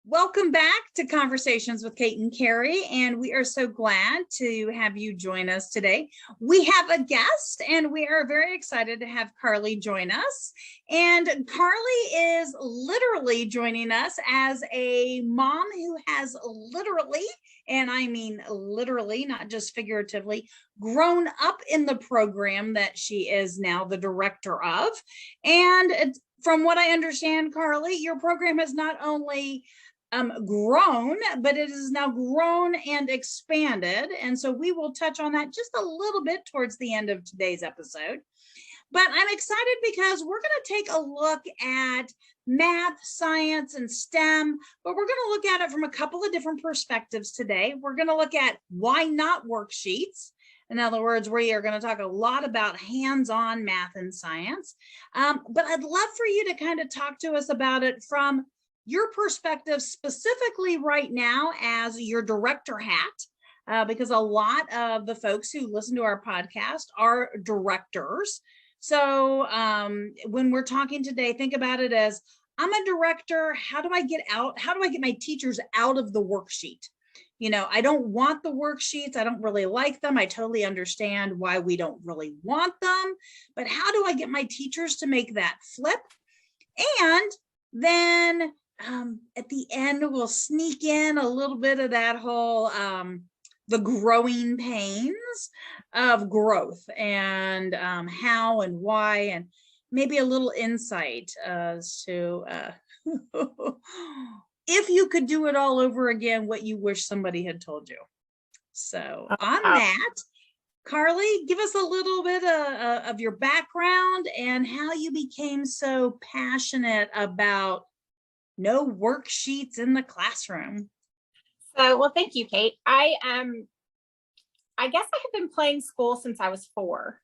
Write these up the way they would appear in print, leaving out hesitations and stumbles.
Welcome back to Conversations with Kate and Carrie, and we are so glad to have you join us today. We have a guest, and we are very excited to have Carly join us. And Carly is literally joining us as a mom who has literally, and I mean literally, not just figuratively, grown up in the program that she is now the director of. And from what I understand, Carly, your program has not only grown, but it is now grown and expanded. And so we will touch on that just a little bit towards the end of today's episode. But I'm excited because we're going to take a look at math, science, and STEM, but we're going to look at it from a couple of different perspectives today. We're going to look at why not worksheets. In other words, we are going to talk a lot about hands-on math and science. But I'd love for you to kind of talk to us about it from your perspective, specifically right now as your director hat, because a lot of the folks who listen to our podcast are directors. So when we're talking today, think about it as, I'm a director. How do I get my teachers out of the worksheet? You know, I don't want the worksheets. I don't really like them. I totally understand why we don't really want them, but how do I get my teachers to make that flip? And then at the end, we'll sneak in a little bit of that whole, the growing pains of growth and how and why, and maybe a little insight as to if you could do it all over again, what you wish somebody had told you. So on that, Carly, give us a little bit of your background and how you became so passionate about no worksheets in the classroom. Well, thank you, Kate. I guess I have been playing school since I was 4.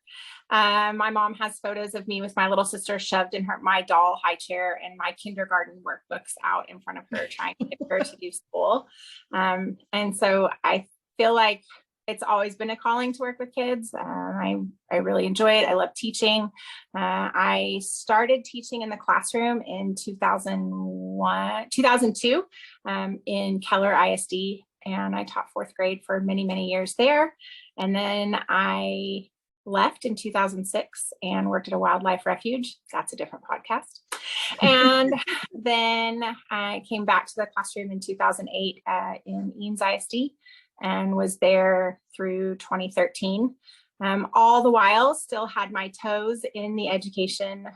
My mom has photos of me with my little sister shoved in my doll high chair and my kindergarten workbooks out in front of her, trying to get her to do school. And so I feel like it's always been a calling to work with kids. I really enjoy it. I love teaching. I started teaching in the classroom in 2002 in Keller ISD, and I taught 4th grade for many, many years there. And then I left in 2006 and worked at a wildlife refuge. That's a different podcast. And then I came back to the classroom in 2008 in Eames ISD. And was there through 2013. All the while, still had my toes in the education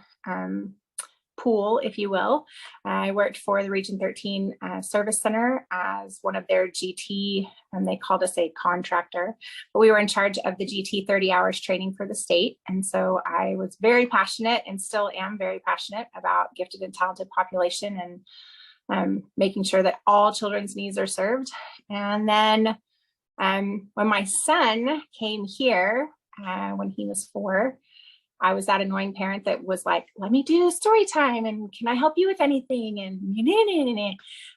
pool, if you will. I worked for the Region 13 Service Center as one of their GT, and they called us a contractor, but we were in charge of the GT 30 hours training for the state. And so I was very passionate and still am very passionate about gifted and talented population and making sure that all children's needs are served. And then when my son came here, when he was 4, I was that annoying parent that was like, let me do story time and can I help you with anything? And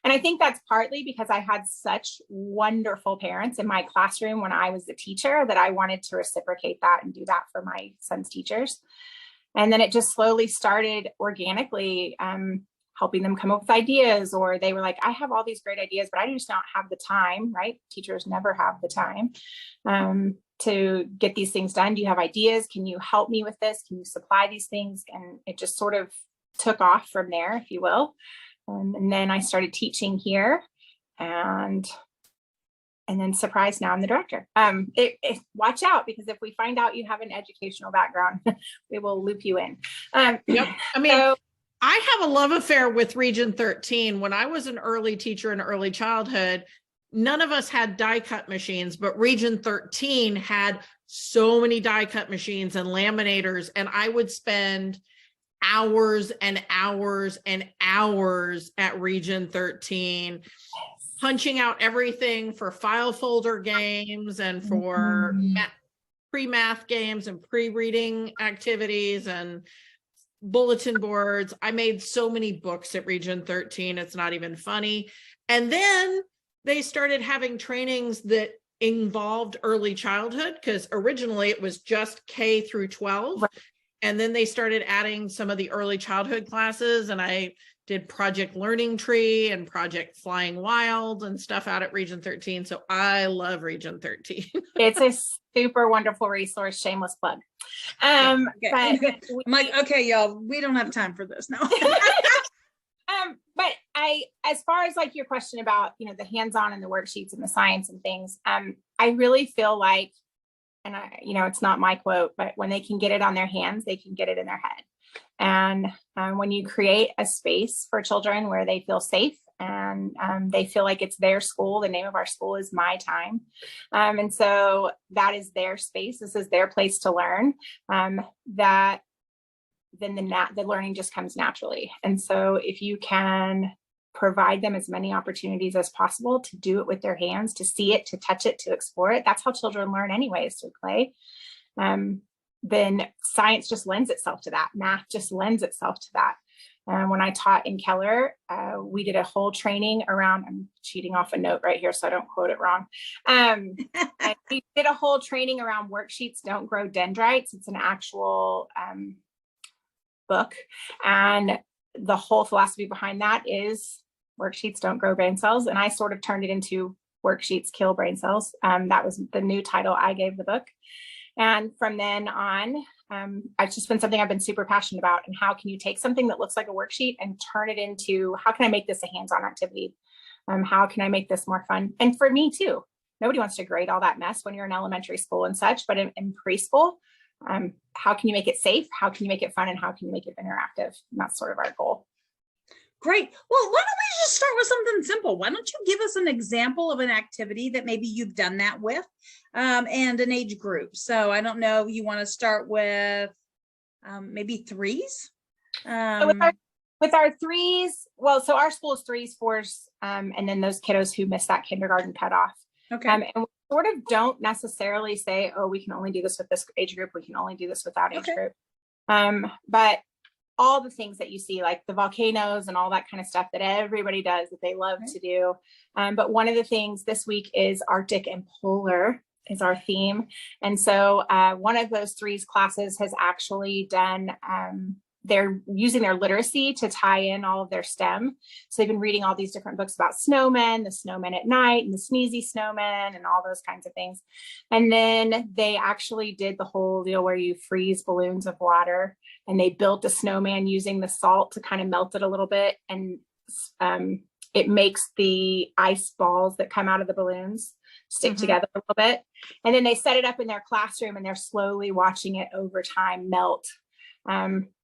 I think that's partly because I had such wonderful parents in my classroom when I was the teacher that I wanted to reciprocate that and do that for my son's teachers. And then it just slowly started organically, helping them come up with ideas, or they were like, I have all these great ideas, but I just don't have the time, right? Teachers never have the time to get these things done. Do you have ideas? Can you help me with this? Can you supply these things? And it just sort of took off from there, if you will. And then I started teaching here, and then surprise, now I'm the director. Watch out, because if we find out you have an educational background, we will loop you in. Yep. I mean, I have a love affair with Region 13. When I was an early teacher in early childhood, none of us had die cut machines, but Region 13 had so many die cut machines and laminators, and I would spend hours and hours and hours at Region 13 punching out everything for file folder games and for pre-math games and pre-reading activities and bulletin boards. I made so many books at Region 13. It's not even funny. And then they started having trainings that involved early childhood, because originally it was just K through 12. And then they started adding some of the early childhood classes, and I did Project Learning Tree and Project Flying Wild and stuff out at Region 13. So I love Region 13. It's a super wonderful resource, shameless plug. Okay. But I'm like, okay, y'all, we don't have time for this. No. But as far as like your question about, the hands-on and the worksheets and the science and things, I really feel like, and it's not my quote, but when they can get it on their hands, they can get it in their head. And when you create a space for children where they feel safe and they feel like it's their school, the name of our school is My Time. And so that is their space. This is their place to learn, that then the learning just comes naturally. And so if you can provide them as many opportunities as possible to do it with their hands, to see it, to touch it, to explore it, that's how children learn anyways, through play. Then science just lends itself to that. Math just lends itself to that. When I taught in Keller, we did a whole training around, I'm cheating off a note right here so I don't quote it wrong. We did a whole training around worksheets don't grow dendrites. It's an actual book. And the whole philosophy behind that is worksheets don't grow brain cells. And I sort of turned it into worksheets kill brain cells. That was the new title I gave the book. And from then on, it's just been something I've been super passionate about. And how can you take something that looks like a worksheet and turn it into, how can I make this a hands-on activity? How can I make this more fun? And for me too, nobody wants to grade all that mess when you're in elementary school and such, but in preschool, how can you make it safe? How can you make it fun? And how can you make it interactive? And that's sort of our goal. Great. Well, why don't we just start with something simple? Why don't you give us an example of an activity that maybe you've done that with, and an age group? So I don't know, you want to start with maybe threes? So with our threes, well, so our school is threes, fours, and then those kiddos who missed that kindergarten cutoff. Okay. And we sort of don't necessarily say, oh, we can only do this with this age group. We can only do this with that age group. But all the things that you see, like the volcanoes and all that kind of stuff that everybody does that they love to do. But one of the things this week is Arctic and Polar is our theme. And so one of those threes classes has actually done, they're using their literacy to tie in all of their STEM. So they've been reading all these different books about snowmen, the snowmen at night and the sneezy snowmen and all those kinds of things. And then they actually did the whole deal where you freeze balloons of water, and they built a snowman using the salt to kind of melt it a little bit. And it makes the ice balls that come out of the balloons stick together a little bit. And then they set it up in their classroom and they're slowly watching it over time melt.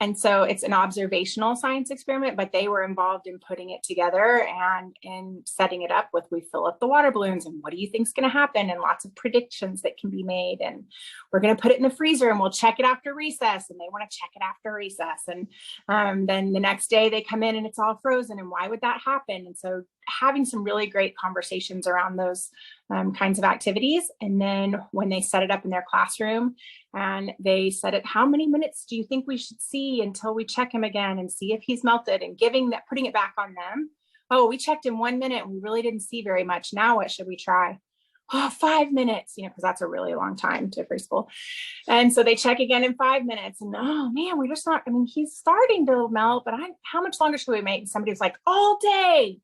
And so it's an observational science experiment, but they were involved in putting it together and in setting it up with, we fill up the water balloons and what do you think is going to happen? And lots of predictions that can be made. And we're going to put it in the freezer and we'll check it after recess. And they want to check it after recess. And then the next day they come in and it's all frozen. And why would that happen? And so having some really great conversations around those kinds of activities. And then when they set it up in their classroom and they said it, how many minutes do you think we should see until we check him again and see if he's melted, and putting it back on them. Oh, we checked in 1 minute and we really didn't see very much. Now what should we try? Oh, 5 minutes, because that's a really long time to preschool. And so they check again in 5 minutes and, oh man, we're just not, he's starting to melt, but how much longer should we make? And somebody's like, all day.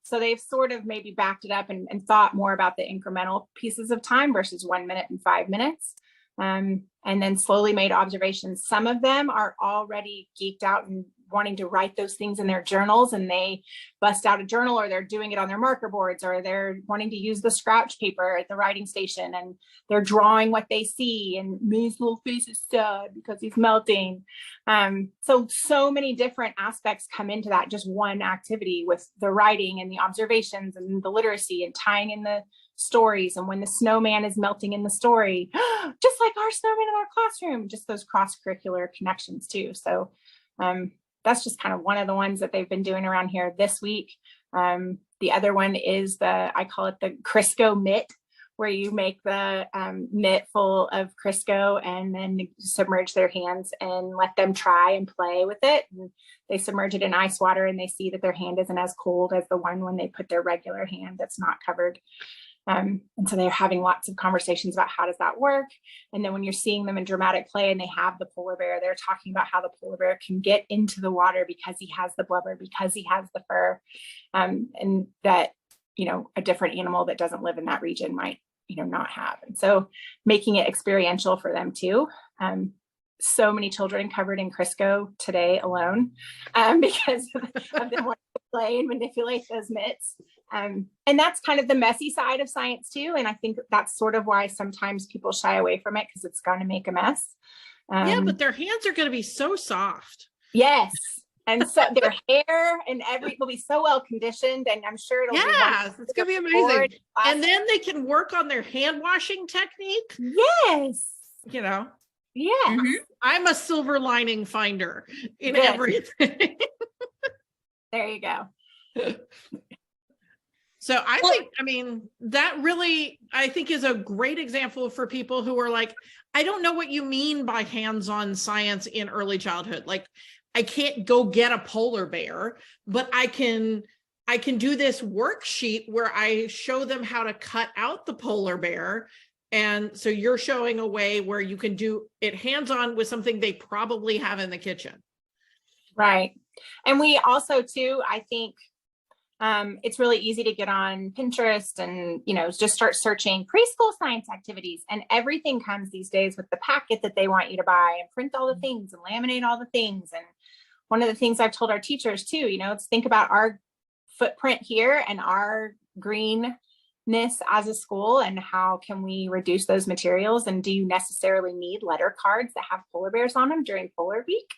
So they've sort of maybe backed it up and thought more about the incremental pieces of time versus 1 minute and 5 minutes. And then slowly made observations. Some of them are already geeked out and wanting to write those things in their journals, and they bust out a journal, or they're doing it on their marker boards, or they're wanting to use the scratch paper at the writing station and they're drawing what they see, and Moo's little face is sad because he's melting. So many different aspects come into that just one activity, with the writing and the observations and the literacy and tying in the stories. And when the snowman is melting in the story, just like our snowman in our classroom, just those cross-curricular connections too. So that's just kind of one of the ones that they've been doing around here this week. The other one is I call it the Crisco mitt, where you make the mitt full of Crisco and then submerge their hands and let them try and play with it. And they submerge it in ice water and they see that their hand isn't as cold as the one when they put their regular hand that's not covered. And so they're having lots of conversations about how does that work. And then when you're seeing them in dramatic play and they have the polar bear, they're talking about how the polar bear can get into the water because he has the blubber, because he has the fur, and that, a different animal that doesn't live in that region might, not have. And so making it experiential for them too. So many children covered in Crisco today alone, because of them wanting to play and manipulate those mitts. And that's kind of the messy side of science too. And I think that's sort of why sometimes people shy away from it, because it's going to make a mess. Yeah, but their hands are going to be so soft. Yes. And so their hair and will be so well conditioned, and I'm sure it'll it's going to be amazing. And then they can work on their hand washing technique. Yes. Yeah. Mm-hmm. I'm a silver lining finder in everything. There you go. So I think, that really, I think is a great example for people who are like, I don't know what you mean by hands-on science in early childhood. Like, I can't go get a polar bear, but I can do this worksheet where I show them how to cut out the polar bear. And so you're showing a way where you can do it hands-on with something they probably have in the kitchen. Right. And we also too, I think, it's really easy to get on Pinterest and, just start searching preschool science activities, and everything comes these days with the packet that they want you to buy and print all the things and laminate all the things. And one of the things I've told our teachers too, is think about our footprint here and our greenness as a school, and how can we reduce those materials? And do you necessarily need letter cards that have polar bears on them during Polar Week?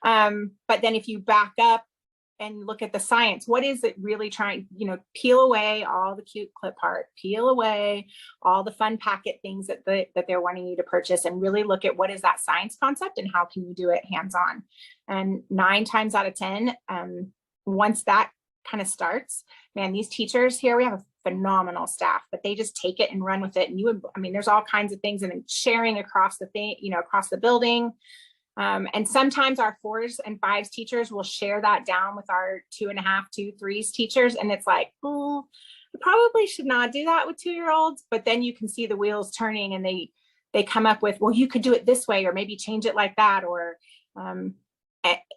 But then if you back up and look at the science, what is it really trying, peel away all the cute clip art, peel away all the fun packet things that they're wanting you to purchase, and really look at what is that science concept and how can you do it hands-on. And 9 times out of 10, once that kind of starts, man, these teachers here, we have a phenomenal staff, but they just take it and run with it. And there's all kinds of things, and then sharing across the thing, across the building. And sometimes our 4s and 5s teachers will share that down with our 2.5, 2, 3s teachers. And it's like, you probably should not do that with 2-year-olds, but then you can see the wheels turning, and they come up with, well, you could do it this way, or maybe change it like that, or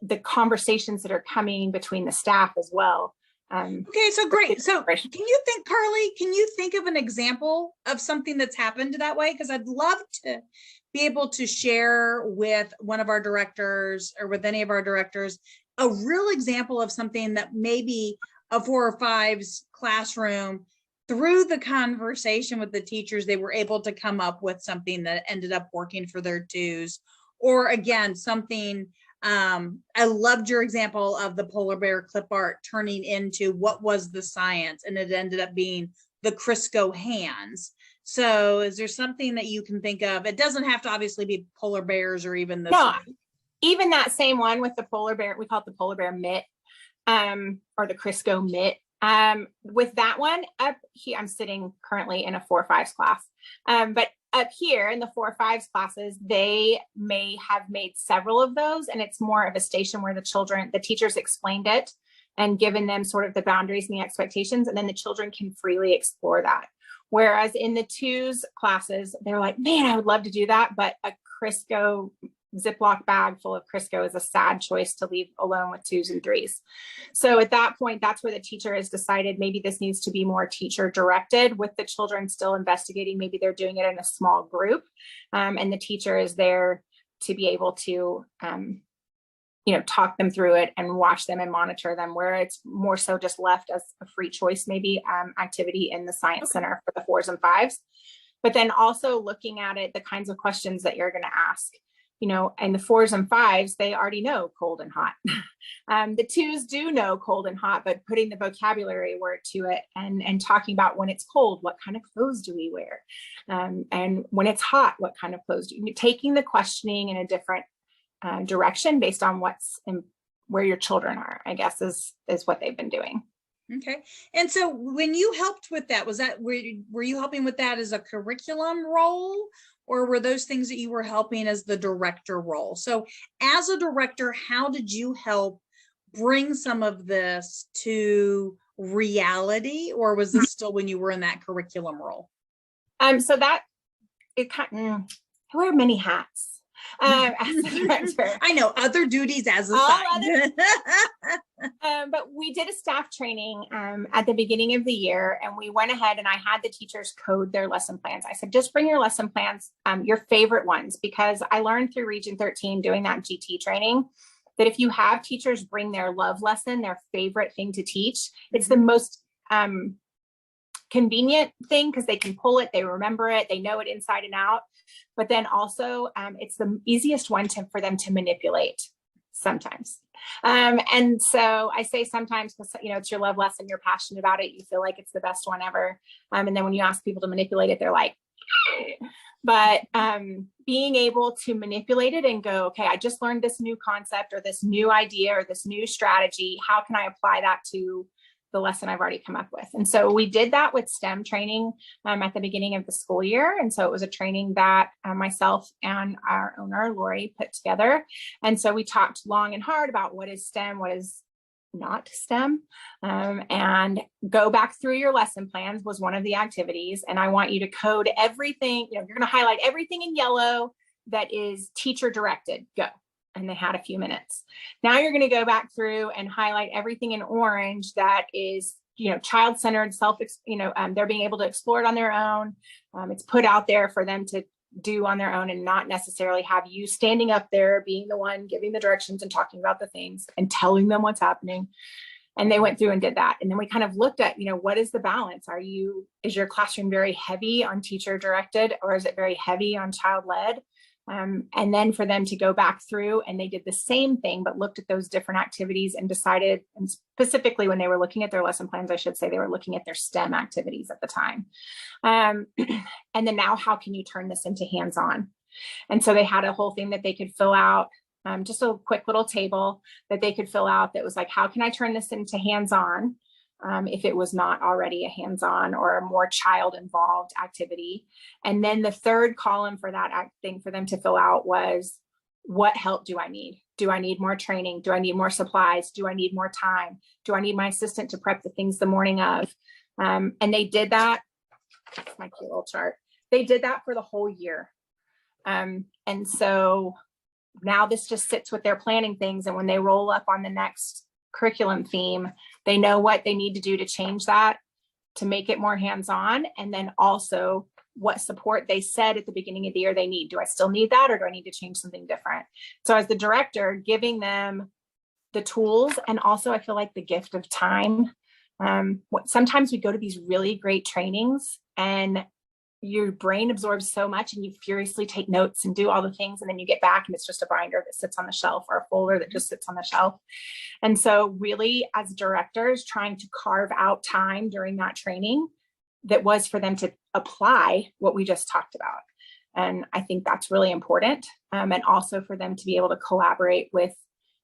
the conversations that are coming between the staff as well. Okay, so great. So Carly, can you think of an example of something that's happened that way? Because I'd love to be able to share with one of our directors or with any of our directors a real example of something that maybe a 4 or 5's classroom, through the conversation with the teachers, they were able to come up with something that ended up working for their 2s. Or again, something, I loved your example of the polar bear clip art turning into what was the science, and it ended up being the Crisco hands. So is there something that you can think of? It doesn't have to obviously be polar bears or even the even that same one with the polar bear, we call it the polar bear mitt, or the Crisco mitt. With that one up here, I'm sitting currently in a 4-5s class, but up here in the 4-5s classes, they may have made several of those, and it's more of a station where the teachers explained it and given them sort of the boundaries and the expectations, and then the children can freely explore that. Whereas in the 2s classes, they're like, man, I would love to do that, but a Crisco Ziploc bag full of Crisco is a sad choice to leave alone with 2s and 3s. So at that point, that's where the teacher has decided maybe this needs to be more teacher directed, with the children still investigating. Maybe they're doing it in a small group, and the teacher is there to be able to talk them through it and watch them and monitor them, where it's more so just left as a free choice, maybe activity in the science center for the 4s and 5s. But then also looking at it, the kinds of questions that you're going to ask, and the 4s and 5s, they already know cold and hot. The 2s do know cold and hot, but putting the vocabulary word to it and talking about when it's cold, what kind of clothes do we wear? And when it's hot, what kind of clothes do you, taking the questioning in a different direction based on where your children are, I guess is what they've been doing. Okay. And so when you helped with that, were you helping with that as a curriculum role, or were those things that you were helping as the director role? So as a director, how did you help bring some of this to reality, or was this still when you were in that curriculum role? So that it kind I wear many hats. As a director. I know, other duties as a side. But we did a staff training at the beginning of the year, and we went ahead and I had the teachers code their lesson plans. I said, just bring your lesson plans, your favorite ones, because I learned through Region 13 doing that GT training that if you have teachers bring their love lesson, their favorite thing to teach, it's the most convenient thing because they can pull it, they remember it, they know it inside and out. But then also it's the easiest one for them to manipulate sometimes. And so I say sometimes because, it's your love lesson, you're passionate about it, you feel like it's the best one ever. And then when you ask people to manipulate it, they're like, but being able to manipulate it and go, okay, I just learned this new concept or this new idea or this new strategy. How can I apply that to the lesson I've already come up with? And so we did that with STEM training at the beginning of the school year. And so it was a training that myself and our owner, Lori, put together. And so we talked long and hard about what is STEM, what is not STEM, and go back through your lesson plans was one of the activities. And I want you to code everything, you're going to highlight everything in yellow that is teacher directed, go. And they had a few minutes. Now you're going to go back through and highlight everything in orange that is, child-centered, they're being able to explore it on their own. It's put out there for them to do on their own and not necessarily have you standing up there being the one giving the directions and talking about the things and telling them what's happening. And they went through and did that. And then we kind of looked at, what is the balance? Is your classroom very heavy on teacher directed, or is it very heavy on child led? And then for them to go back through and they did the same thing, but looked at those different activities and decided, and specifically when they were looking at their lesson plans, I should say they were looking at their STEM activities at the time. And then now how can you turn this into hands-on? And so they had a whole thing that they could fill out, just a quick little table that they could fill out that was like, how can I turn this into hands-on? If it was not already a hands-on or a more child-involved activity. And then the third column for that thing for them to fill out was, what help do I need? Do I need more training? Do I need more supplies? Do I need more time? Do I need my assistant to prep the things the morning of? And they did that. That's my cute little chart. They did that for the whole year. And so now this just sits with their planning things. And when they roll up on the next curriculum theme, they know what they need to do to change that, to make it more hands-on. And then also what support they said at the beginning of the year they need. Do I still need that, or do I need to change something different? So as the director, giving them the tools, and also I feel like the gift of time. Sometimes we go to these really great trainings and your brain absorbs so much and you furiously take notes and do all the things. And then you get back and it's just a binder that sits on the shelf or a folder that just sits on the shelf. And so really as directors trying to carve out time during that training that was for them to apply what we just talked about. And I think that's really important. And also for them to be able to collaborate with,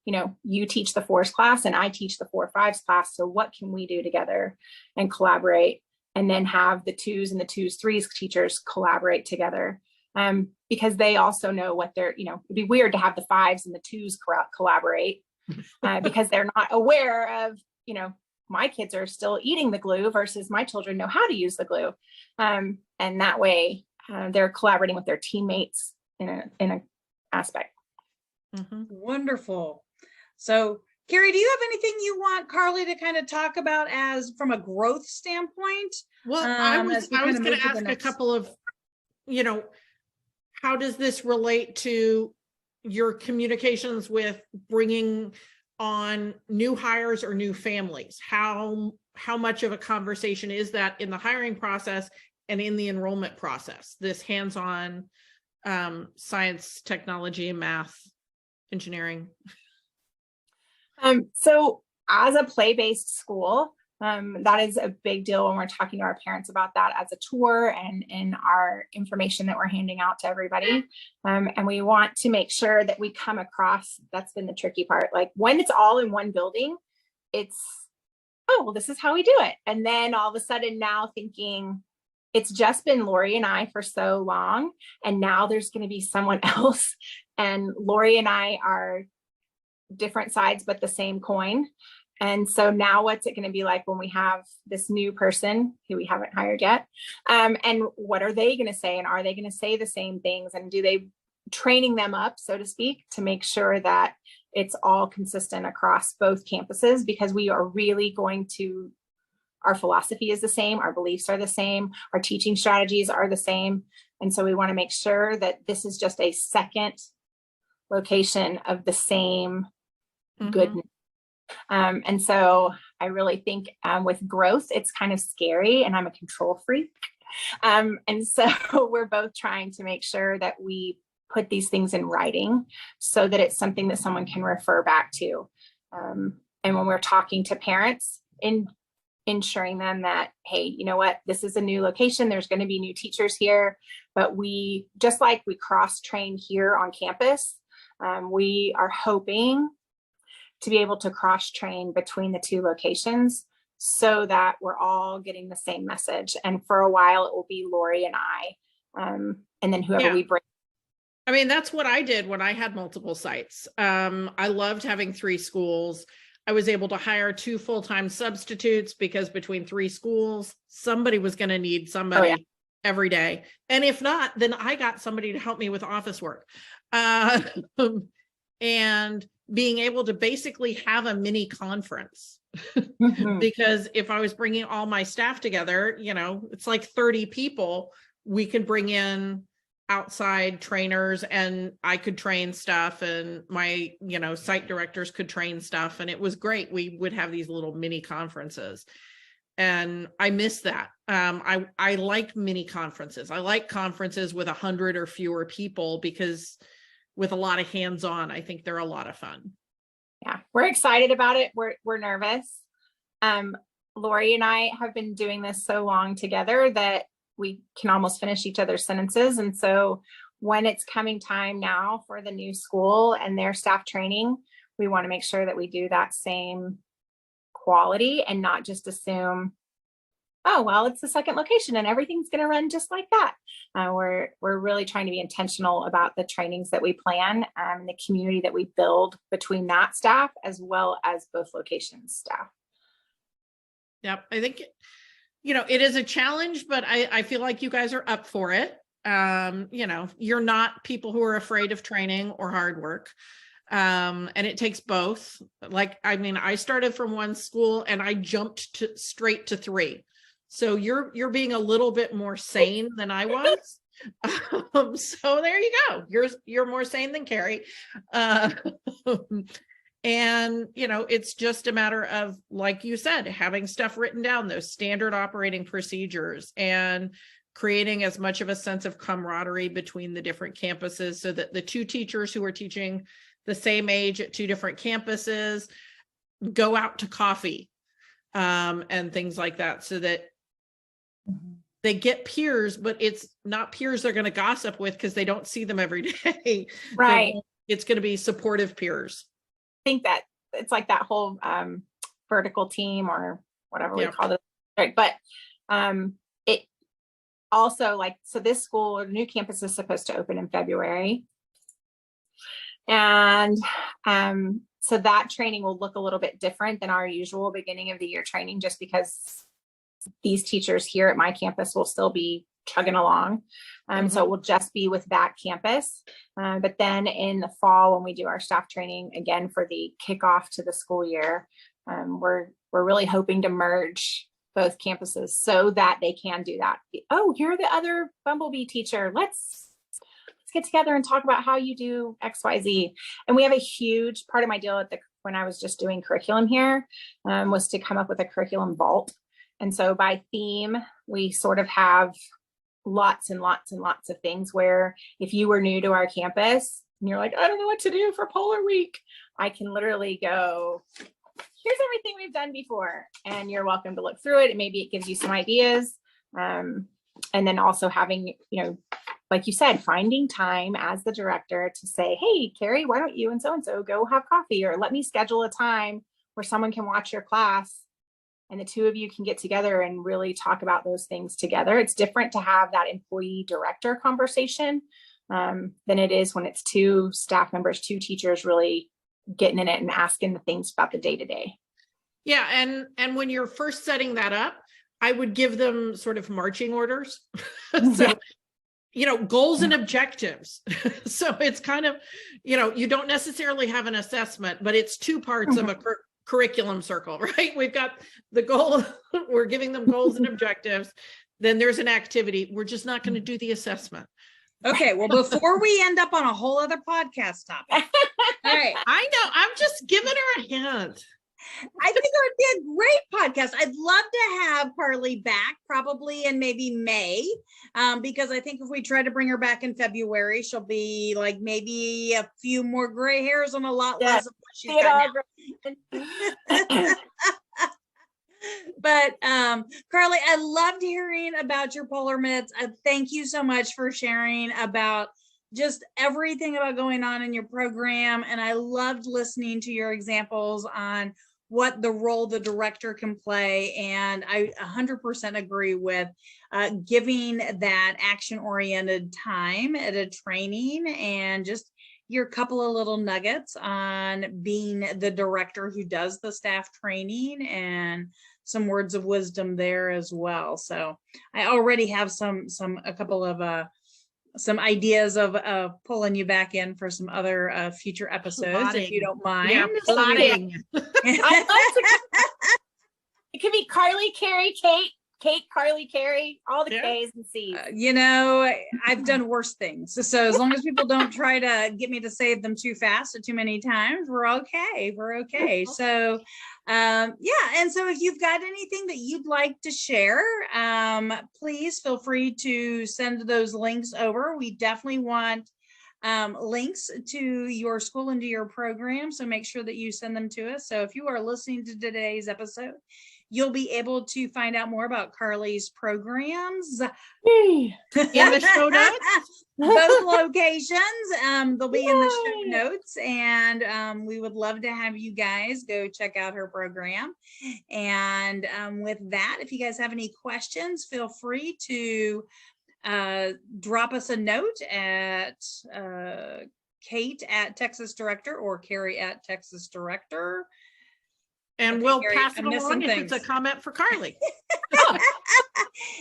you teach the 4s class and I teach the 4-5s class. So what can we do together and collaborate? And then have the 2s and the 2s, 3s teachers collaborate together because they also know what they're, it'd be weird to have the 5s and the 2s collaborate because they're not aware of, my kids are still eating the glue versus my children know how to use the glue. And that way they're collaborating with their teammates in a aspect. Mm-hmm. Wonderful. So Carrie, do you have anything you want Carly to kind of talk about as from a growth standpoint? Well, I was going to ask a couple of, how does this relate to your communications with bringing on new hires or new families? How much of a conversation is that in the hiring process and in the enrollment process? This hands-on science, technology, and math, engineering. So as a play-based school, that is a big deal when we're talking to our parents about that as a tour and in our information that we're handing out to everybody. And we want to make sure that we come across, that's been the tricky part. Like when it's all in one building, it's, oh, well, this is how we do it. And then all of a sudden now thinking it's just been Lori and I for so long. And now there's going to be someone else. And Lori and I are different sides, but the same coin. And so now what's it going to be like when we have this new person who we haven't hired yet? And what are they going to say? And are they going to say the same things? And do they training them up, so to speak, to make sure that it's all consistent across both campuses? Because we are really going to, our philosophy is the same, our beliefs are the same, our teaching strategies are the same. And so we want to make sure that this is just a second location of the same goodness. And so I really think with growth, it's kind of scary, and I'm a control freak. And so we're both trying to make sure that we put these things in writing so that it's something that someone can refer back to. And when we're talking to parents, ensuring them that, hey, you know what, this is a new location, there's going to be new teachers here, but we, just like we cross-train here on campus, we are hoping to be able to cross-train between the two locations so that we're all getting the same message. And for a while, it will be Lori and I, and then whoever we bring. I mean, that's what I did when I had multiple sites. I loved having 3 schools. I was able to hire 2 full-time substitutes because between 3 schools, somebody was going to need somebody every day. And if not, then I got somebody to help me with office work. And being able to basically have a mini conference because if I was bringing all my staff together, you know, it's like 30 people, we could bring in outside trainers and I could train stuff, and my, you know, site directors could train stuff. And it was great. We would have these little mini conferences, and I miss that. I like mini conferences. I like conferences with 100 or fewer people because with a lot of hands-on, I think they're a lot of fun. Yeah, we're excited about it. We're nervous. Lori and I have been doing this so long together that we can almost finish each other's sentences. And so when it's coming time now for the new school and their staff training, we want to make sure that we do that same quality and not just assume, oh, well, it's the second location and everything's going to run just like that. We're really trying to be intentional about the trainings that we plan and the community that we build between that staff as well as both locations staff. Yep. I think, you know, it is a challenge, but I feel like you guys are up for it. You know, you're not people who are afraid of training or hard work. And it takes both. Like, I mean, I started from 1 school and I jumped straight to 3. So you're being a little bit more sane than I was. So there you go. You're more sane than Carrie. And, you know, it's just a matter of, like you said, having stuff written down, those standard operating procedures, and creating as much of a sense of camaraderie between the different campuses so that the 2 teachers who are teaching the same age at 2 different campuses go out to coffee and things like that, so that they get peers, but it's not peers they're going to gossip with because they don't see them every day. Right. It's going to be supportive peers. I think that it's like that whole vertical team or whatever we call it. Right. But it also, like, so this school, new campus is supposed to open in February. And so that training will look a little bit different than our usual beginning of the year training, just because these teachers here at my campus will still be chugging along. So it will just be with that campus. But then in the fall, when we do our staff training again for the kickoff to the school year, we're really hoping to merge both campuses so that they can do that. Oh, you're the other Bumblebee teacher. Let's get together and talk about how you do XYZ. And we have a huge part of my deal when I was just doing curriculum here was to come up with a curriculum vault. And so by theme, we sort of have lots and lots and lots of things where if you were new to our campus and you're like, I don't know what to do for Polar Week, I can literally go, here's everything we've done before, and you're welcome to look through it. And maybe it gives you some ideas. And then also having, you know, like you said, finding time as the director to say, hey, Carrie, why don't you and so go have coffee, or let me schedule a time where someone can watch your class and the 2 of you can get together and really talk about those things together. It's different to have that employee director conversation than it is when it's 2 staff members, 2 teachers really getting in it and asking the things about the day-to-day. Yeah. And when you're first setting that up, I would give them sort of marching orders. So, goals and objectives. So it's kind of, you don't necessarily have an assessment, but it's two parts of a curriculum circle, right? We've got the goal, we're giving them goals and objectives. Then there's an activity. We're just not going to do the assessment. Okay, well, before we end up on a whole other podcast topic. All right. I know, I'm just giving her a hint. I think it would be a great podcast. I'd love to have Carly back, probably in maybe May, because I think if we try to bring her back in February, she'll be like maybe a few more gray hairs and a lot less of what she's got now. But Carly, I loved hearing about your polar mitts. Thank you so much for sharing about just everything about going on in your program. And I loved listening to your examples on what the role the director can play. And I 100% agree with giving that action-oriented time at a training, and just your couple of little nuggets on being the director who does the staff training, and some words of wisdom there as well. So I already have a couple of some ideas of pulling you back in for some other future episodes, if you don't mind. Yeah, plotting. It could be Carly, Carrie, Kate, Carly, Carrie, all the K's and C's. I've done worse things. So as long as people don't try to get me to save them too fast or too many times, we're okay. We're okay. So and so if you've got anything that you'd like to share, please feel free to send those links over. We definitely want links to your school and to your program, so make sure that you send them to us. So if you are listening to today's episode, you'll be able to find out more about Carly's programs in the show notes. Both locations, they'll be in the show notes, and we would love to have you guys go check out her program. And with that, if you guys have any questions, feel free to drop us a note at Kate at Texas Director or Carrie at Texas Director. And we'll pass it along if it's a comment for Carly.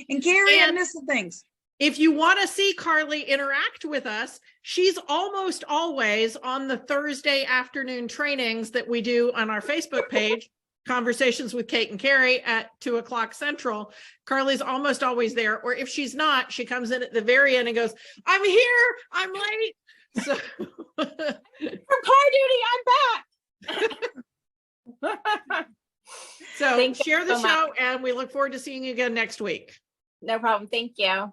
And Carrie, I'm missing things. If you want to see Carly interact with us, she's almost always on the Thursday afternoon trainings that we do on our Facebook page, Conversations with Kate and Carrie at 2:00 Central. Carly's almost always there. Or if she's not, she comes in at the very end and goes, I'm here, I'm late. So for car duty, I'm back. So share the so show, much. and we look forward to seeing you again next week. No problem. Thank you.